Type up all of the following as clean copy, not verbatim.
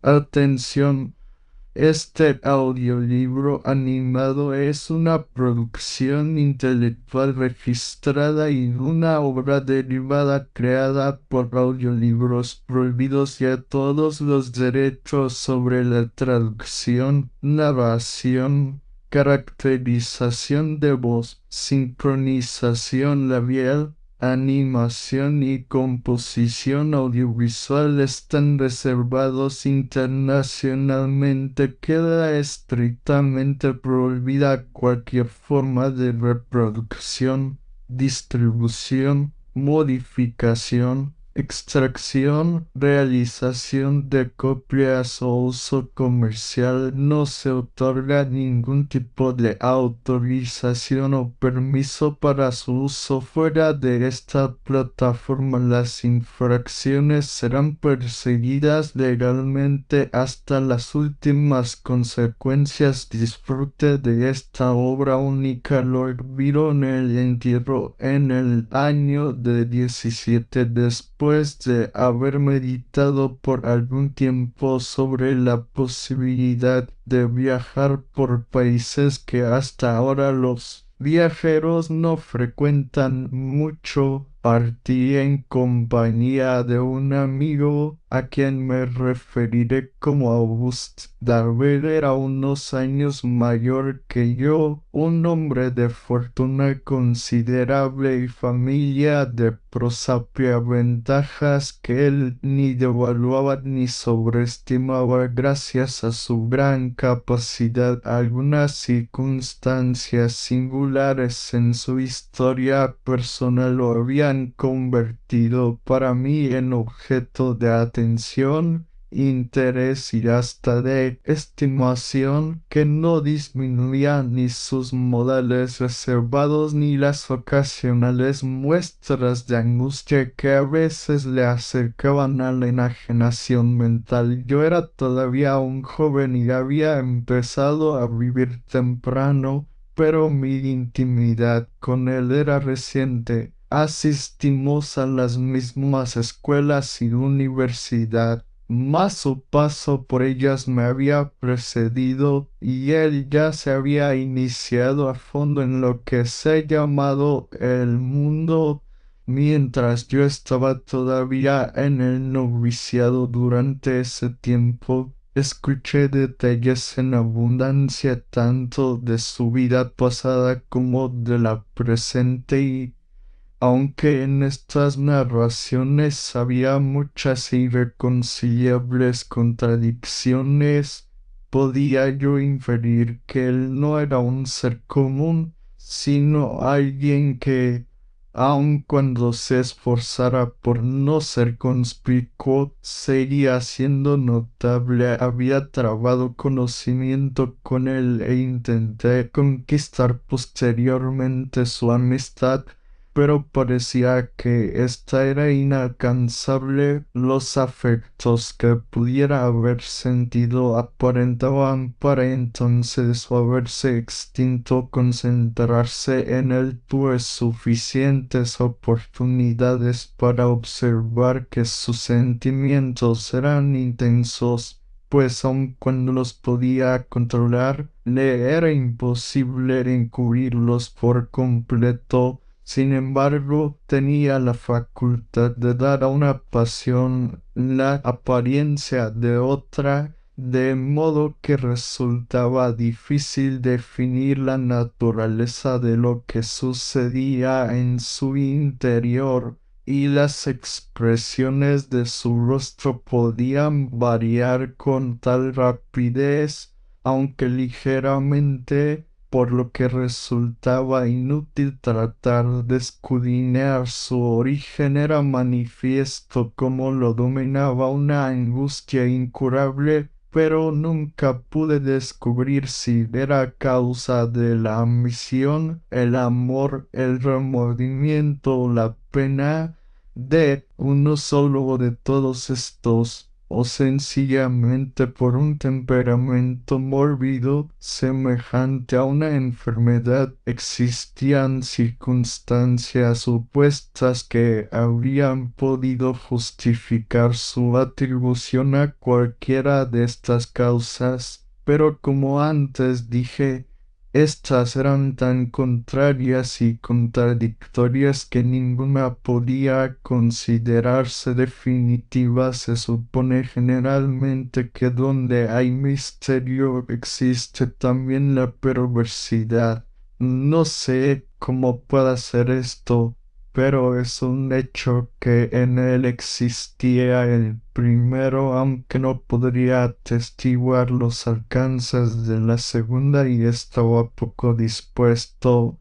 Atención, este audiolibro animado es una producción intelectual registrada y una obra derivada creada por Audiolibros Prohibidos y a todos los derechos sobre la traducción, narración, caracterización de voz, sincronización labial, animación y composición audiovisual están reservados internacionalmente. Queda estrictamente prohibida cualquier forma de reproducción, distribución, modificación, extracción, realización de copias o uso comercial. No se otorga ningún tipo de autorización o permiso para su uso fuera de esta plataforma. Las infracciones serán perseguidas legalmente hasta las últimas consecuencias. Disfrute de esta obra única. Lord Byron el entierro en el año de 17 después de haber meditado por algún tiempo sobre la posibilidad de viajar por países que hasta ahora los viajeros no frecuentan mucho. Partí en compañía de un amigo a quien me referiré como August Darwin. Era unos años mayor que yo, un hombre de fortuna considerable y familia de prosapia, ventajas que él ni devaluaba ni sobreestimaba gracias a su gran capacidad. Algunas circunstancias singulares en su historia personal lo habían convertido para mí en objeto de atención, interés y hasta de estimación que no disminuían ni sus modales reservados ni las ocasionales muestras de angustia que a veces le acercaban a la enajenación mental. Yo era todavía un joven y había empezado a vivir temprano, pero mi intimidad con él era reciente. Asistimos a las mismas escuelas y universidad, mas su paso por ellas me había precedido y él ya se había iniciado a fondo en lo que se ha llamado el mundo, mientras yo estaba todavía en el noviciado. Durante ese tiempo escuché detalles en abundancia tanto de su vida pasada como de la presente, y aunque en estas narraciones había muchas irreconciliables contradicciones, podía yo inferir que él no era un ser común, sino alguien que, aun cuando se esforzara por no ser conspicuo, seguía siendo notable. Había trabado conocimiento con él e intenté conquistar posteriormente su amistad, pero parecía que ésta era inalcanzable. Los afectos que pudiera haber sentido aparentaban para entonces o haberse extinto. Concentrarse en él tuve suficientes oportunidades para observar que sus sentimientos eran intensos, pues aun cuando los podía controlar, le era imposible encubrirlos por completo. Sin embargo, tenía la facultad de dar a una pasión la apariencia de otra, de modo que resultaba difícil definir la naturaleza de lo que sucedía en su interior, y las expresiones de su rostro podían variar con tal rapidez, aunque ligeramente, por lo que resultaba inútil tratar de escudriñar su origen. Era manifiesto cómo lo dominaba una angustia incurable, pero nunca pude descubrir si era causa de la ambición, el amor, el remordimiento o la pena. De uno solo de todos estos o sencillamente por un temperamento mórbido semejante a una enfermedad. Existían circunstancias supuestas que habrían podido justificar su atribución a cualquiera de estas causas, pero como antes dije, estas eran tan contrarias y contradictorias que ninguna podía considerarse definitiva. Se supone generalmente que donde hay misterio existe también la perversidad. No sé cómo puede ser esto, pero es un hecho que en él existía el primero, aunque no podría atestiguar los alcances de la segunda, y estaba poco dispuesto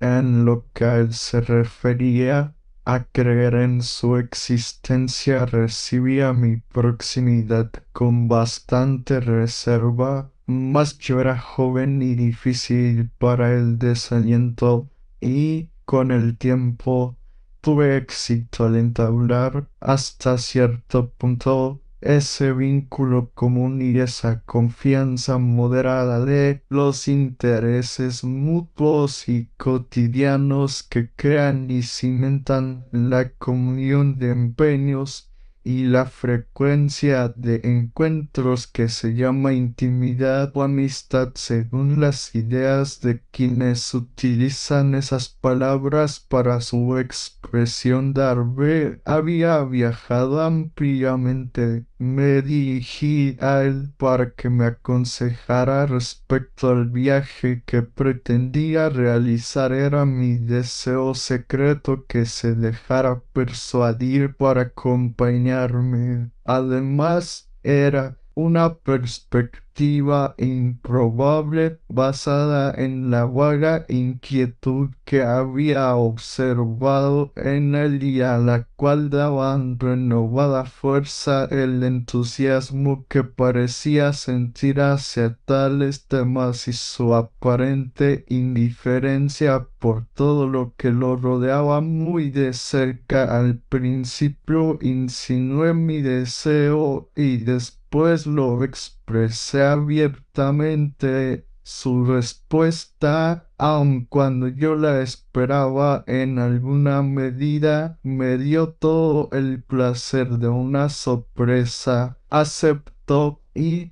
en lo que a él se refería a creer en su existencia. Recibía mi proximidad con bastante reserva, mas yo era joven y difícil para el desaliento, y con el tiempo tuve éxito al entablar hasta cierto punto ese vínculo común y esa confianza moderada de los intereses mutuos y cotidianos que crean y cimentan la comunión de empeños y la frecuencia de encuentros que se llama intimidad o amistad según las ideas de quienes utilizan esas palabras para su expresión. Darby había viajado ampliamente. Me dirigí a él para que me aconsejara respecto al viaje que pretendía realizar. Era mi deseo secreto que se dejara persuadir para acompañarme. Además, era una perspectiva improbable basada en la vaga inquietud que había observado en él y a la cual daban renovada fuerza el entusiasmo que parecía sentir hacia tales temas y su aparente indiferencia por todo lo que lo rodeaba muy de cerca. Al principio insinué mi deseo y después lo expresé abiertamente. Su respuesta, aun cuando yo la esperaba en alguna medida, me dio todo el placer de una sorpresa. Aceptó y,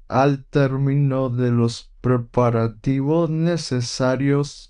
al término de los preparativos necesarios,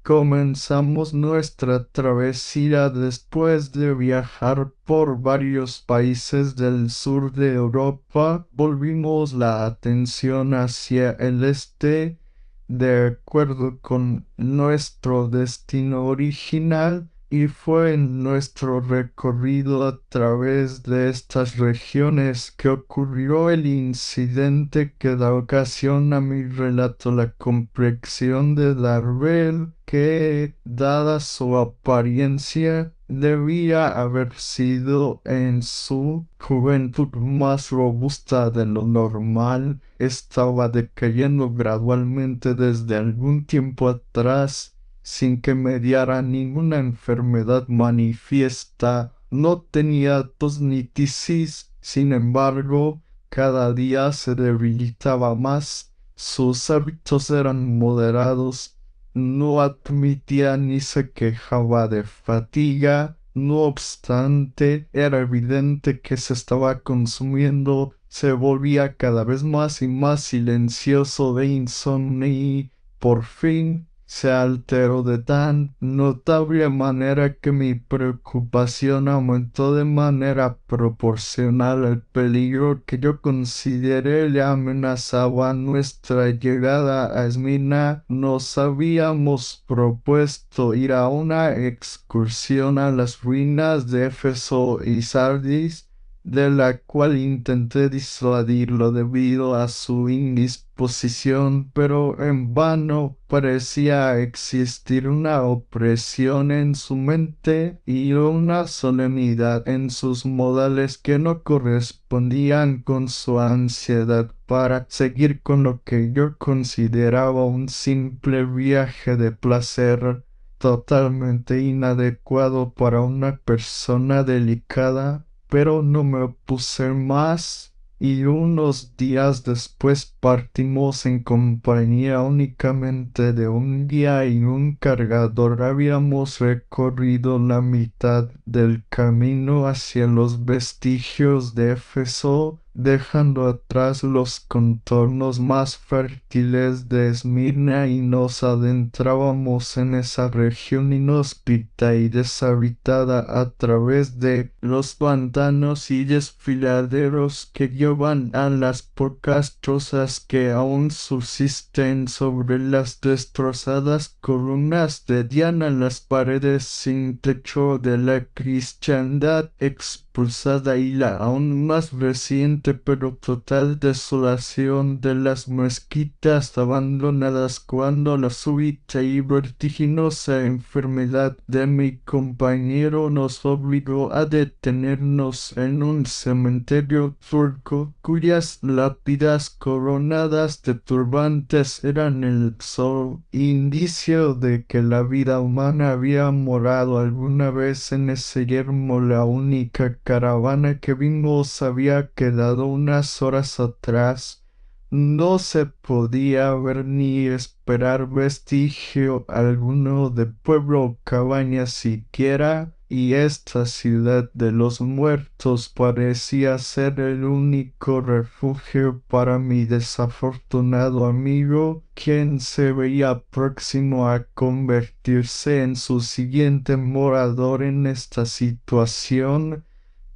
comenzamos nuestra travesía. Después de viajar por varios países del sur de Europa, volvimos la atención hacia el este, de acuerdo con nuestro destino original, y fue en nuestro recorrido a través de estas regiones que ocurrió el incidente que da ocasión a mi relato. La complexión de Darrell, que, dada su apariencia, debía haber sido en su juventud más robusta de lo normal, estaba decayendo gradualmente desde algún tiempo atrás, sin que mediara ninguna enfermedad manifiesta. No tenía tos ni tisis, sin embargo, cada día se debilitaba más. Sus hábitos eran moderados, no admitía ni se quejaba de fatiga. No obstante, era evidente que se estaba consumiendo. Se volvía cada vez más y más silencioso de insomnio y, por fin, se alteró de tan notable manera que mi preocupación aumentó de manera proporcional al peligro que yo consideré le amenazaba nuestra llegada a Esmirna. Nos habíamos propuesto ir a una excursión a las ruinas de Éfeso y Sardis, de la cual intenté disuadirlo debido a su indisposición, pero en vano. Parecía existir una opresión en su mente y una solemnidad en sus modales que no correspondían con su ansiedad para seguir con lo que yo consideraba un simple viaje de placer, totalmente inadecuado para una persona delicada. pero no me opuse más, y unos días después partimos en compañía únicamente de un guía y un cargador. Habíamos recorrido la mitad del camino hacia los vestigios de Éfeso, dejando atrás los contornos más fértiles de Esmirna, y nos adentrábamos en esa región inhóspita y deshabitada a través de los pantanos y desfiladeros que llevan a las pocas trozas que aún subsisten sobre las destrozadas columnas de Diana, las paredes sin techo de la cristiandad expulsada, y la aún más reciente pero total desolación de las mezquitas abandonadas, cuando la súbita y vertiginosa enfermedad de mi compañero nos obligó a detenernos en un cementerio turco, cuyas lápidas coronadas de turbantes eran el solo indicio de que la vida humana había morado alguna vez en ese yermo. La única caravana que vimos había quedado unas horas atrás. No se podía ver ni esperar vestigio alguno de pueblo o cabaña siquiera, y esta ciudad de los muertos parecía ser el único refugio para mi desafortunado amigo, quien se veía próximo a convertirse en su siguiente morador. En esta situación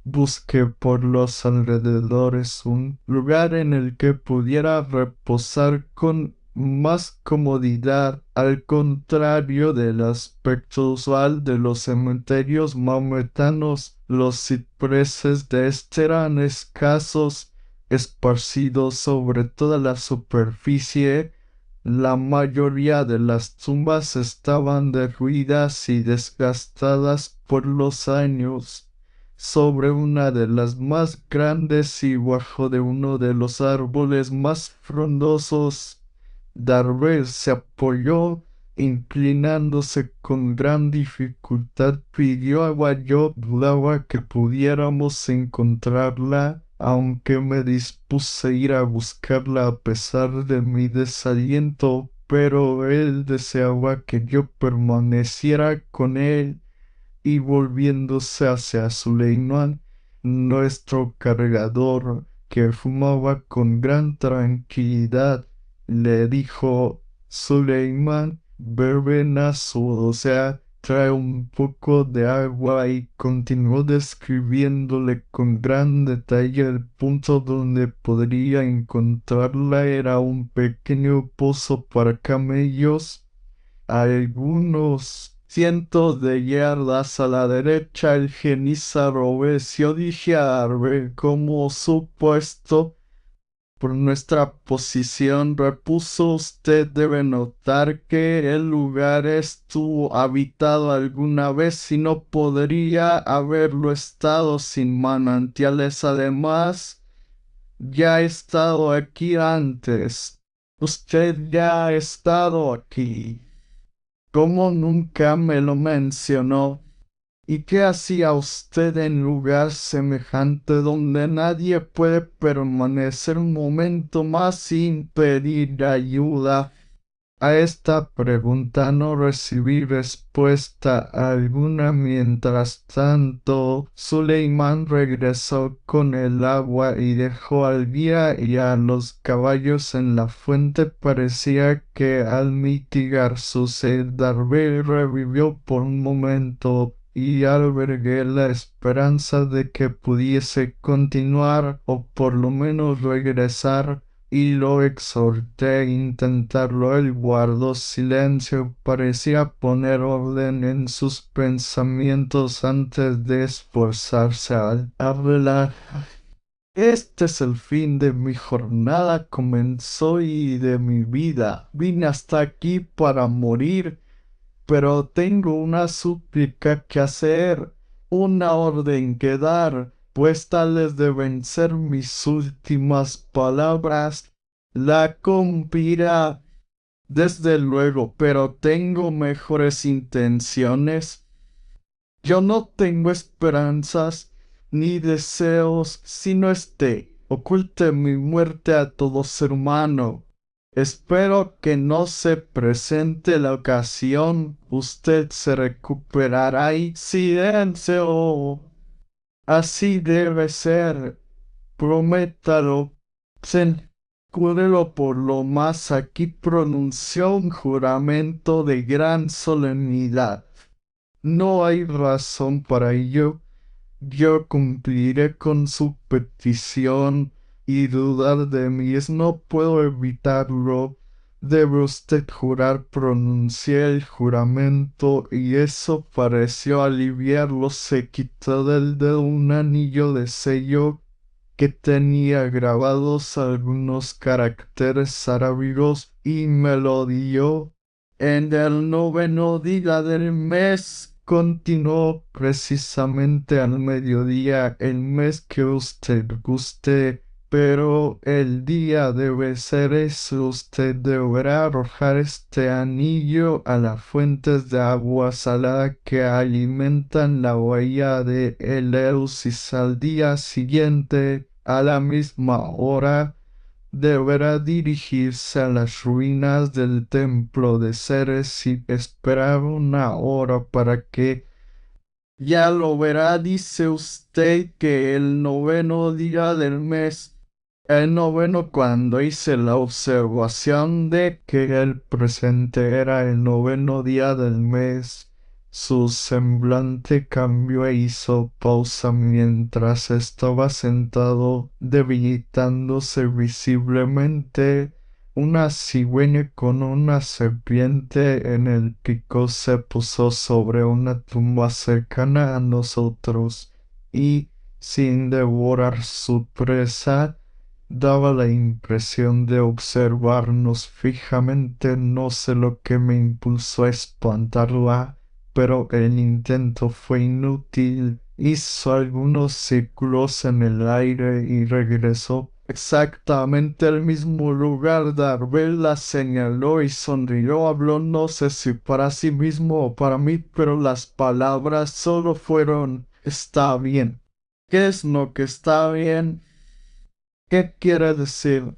busqué por los alrededores un lugar en el que pudiera reposar con más comodidad. Al contrario del aspecto usual de los cementerios maometanos, los cipreses de este eran escasos, esparcidos sobre toda la superficie. La mayoría de las tumbas estaban derruidas y desgastadas por los años. Sobre una de las más grandes y bajo de uno de los árboles más frondosos, Darrell se apoyó, inclinándose con gran dificultad. Pidió agua. Yo dudaba que pudiéramos encontrarla, aunque me dispuse a ir a buscarla a pesar de mi desaliento, pero él deseaba que yo permaneciera con él, y volviéndose hacia Suleiman, nuestro cargador, que fumaba con gran tranquilidad, le dijo: Suleiman, bebe Nasu, o sea, trae un poco de agua. Y continuó describiéndole con gran detalle el punto donde podría encontrarla. Era un pequeño pozo para camellos, a algunos cientos de yardas a la derecha. El Genízar obedeció. Dije a Arbe: como supuesto, por nuestra posición, repuso, usted debe notar que el lugar estuvo habitado alguna vez y no podría haberlo estado sin manantiales. Además, ya ha estado aquí antes. Usted ya ha estado aquí. ¿Cómo nunca me lo mencionó? ¿Y qué hacía usted en lugar semejante donde nadie puede permanecer un momento más sin pedir ayuda? A esta pregunta no recibí respuesta alguna. Mientras tanto, Suleiman regresó con el agua y dejó al guía y a los caballos en la fuente. Parecía que al mitigar su sed, Darby revivió por un momento, y albergué la esperanza de que pudiese continuar o por lo menos regresar, y lo exhorté a intentarlo. Él guardó silencio, parecía poner orden en sus pensamientos antes de esforzarse al hablar. Este es el fin de mi jornada, comenzó, y de mi vida. Vine hasta aquí para morir, pero tengo una súplica que hacer, una orden que dar, pues tales deben ser mis últimas palabras. La cumplirá, desde luego, pero tengo mejores intenciones. Yo no tengo esperanzas. ni deseos, sino oculte mi muerte a todo ser humano. Espero que no se presente la ocasión. Usted se recuperará y silencio. Así debe ser. Prométalo. Júrelo por lo más. Aquí pronunció un juramento de gran solemnidad. No hay razón para ello. Yo cumpliré con su petición y dudar de mí no puedo evitarlo. Debe usted jurar, pronuncié el juramento y eso pareció aliviarlo. Se quitó del dedo un anillo de sello que tenía grabados algunos caracteres arábigos y me lo dio. En el noveno día del mes, continuó precisamente al mediodía, el mes que usted guste, pero el día debe ser ese. Usted deberá arrojar este anillo a las fuentes de agua salada que alimentan la bahía de Eleusis. Al día siguiente, a la misma hora, deberá dirigirse a las ruinas del templo de Ceres y esperar una hora para que ya lo verá. Dice usted que el noveno día del mes, el noveno, cuando hice la observación de que el presente era el noveno día del mes, su semblante cambió e hizo pausa mientras estaba sentado, debilitándose visiblemente. Una cigüeña con una serpiente en el pico se posó sobre una tumba cercana a nosotros y, sin devorar su presa, daba la impresión de observarnos fijamente. No sé lo que me impulsó a espantarla, pero el intento fue inútil. Hizo algunos círculos en el aire y regresó exactamente al mismo lugar. Darvel la señaló y sonrió. Habló no sé si para sí mismo o para mí, pero las palabras solo fueron «está bien». ¿Qué es lo que está bien? ¿Qué quiere decir?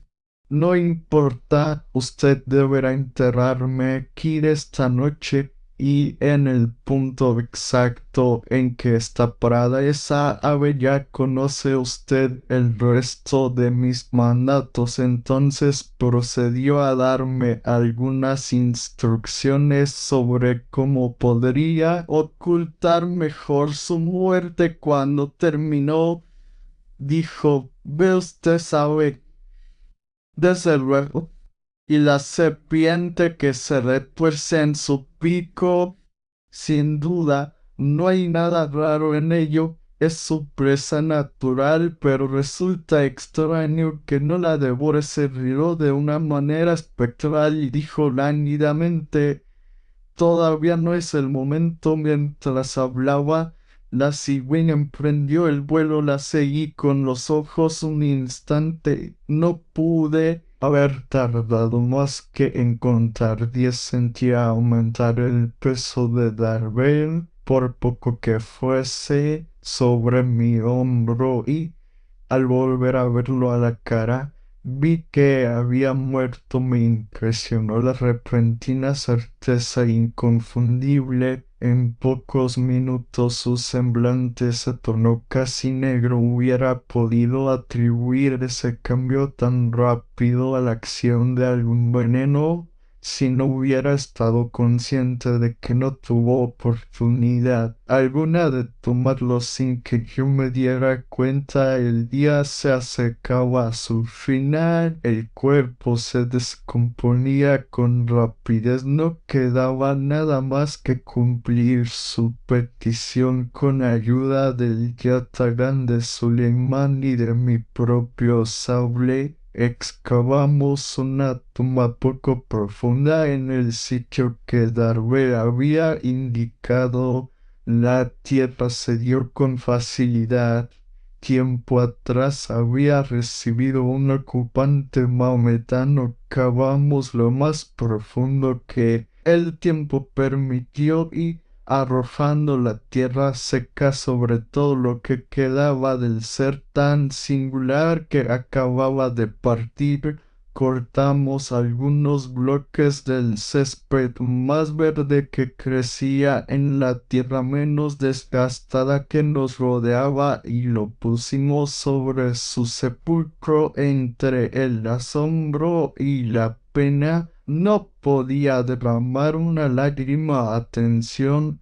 No importa, usted deberá enterrarme aquí esta noche y en el punto exacto en que está parada esa ave. Ya conoce usted el resto de mis mandatos. Entonces procedió a darme algunas instrucciones sobre cómo podría ocultar mejor su muerte. Cuando terminó, dijo: «Ve usted, sabe, desde luego, y la serpiente que se retuerce en su pico, sin duda, no hay nada raro en ello, es su presa natural, pero resulta extraño que no la devore». Se rió de una manera espectral y dijo lánguidamente: «Todavía no es el momento». Mientras hablaba, la cigüeña emprendió el vuelo. La seguí con los ojos un instante. No pude haber tardado más que en contar 10. Sentía aumentar el peso de Darvel, por poco que fuese, sobre mi hombro y, al volver a verlo a la cara, vi que había muerto. Me impresionó la repentina certeza inconfundible. En pocos minutos su semblante se tornó casi negro. Hubiera podido atribuir ese cambio tan rápido a la acción de algún veneno si no hubiera estado consciente de que no tuvo oportunidad alguna de tomarlo sin que yo me diera cuenta. El día se acercaba a su final, el cuerpo se descomponía con rapidez. No quedaba nada más que cumplir su petición. Con ayuda del yatagán de Suleimán y de mi propio sable, excavamos una tumba poco profunda en el sitio que Darwin había indicado. La tierra se dio con facilidad. Tiempo atrás había recibido un ocupante maometano. Cavamos lo más profundo que el tiempo permitió y arrojando la tierra seca sobre todo lo que quedaba del ser tan singular que acababa de partir. Cortamos algunos bloques del césped más verde que crecía en la tierra menos desgastada que nos rodeaba y lo pusimos sobre su sepulcro. Entre el asombro y la pena no podía derramar una lágrima. Atención,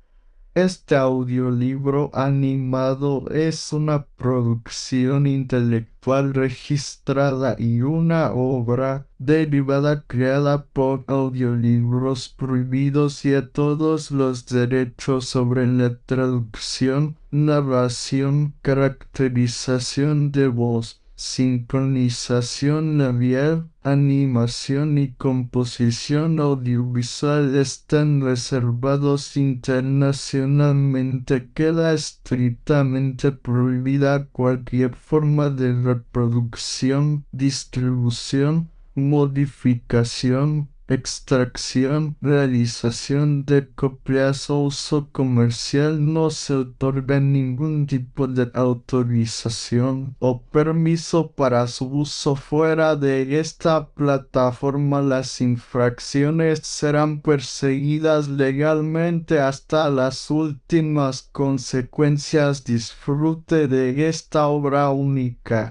este audiolibro animado es una producción intelectual registrada y una obra derivada creada por Audiolibros Prohibidos y a todos los derechos sobre la traducción, narración, caracterización de voz, sincronización labial, animación y composición audiovisual están reservados internacionalmente. Queda estrictamente prohibida cualquier forma de reproducción, distribución, modificación, extracción, realización de copias o uso comercial. No se otorga ningún tipo de autorización o permiso para su uso fuera de esta plataforma. Las infracciones serán perseguidas legalmente hasta las últimas consecuencias. Disfrute de esta obra única.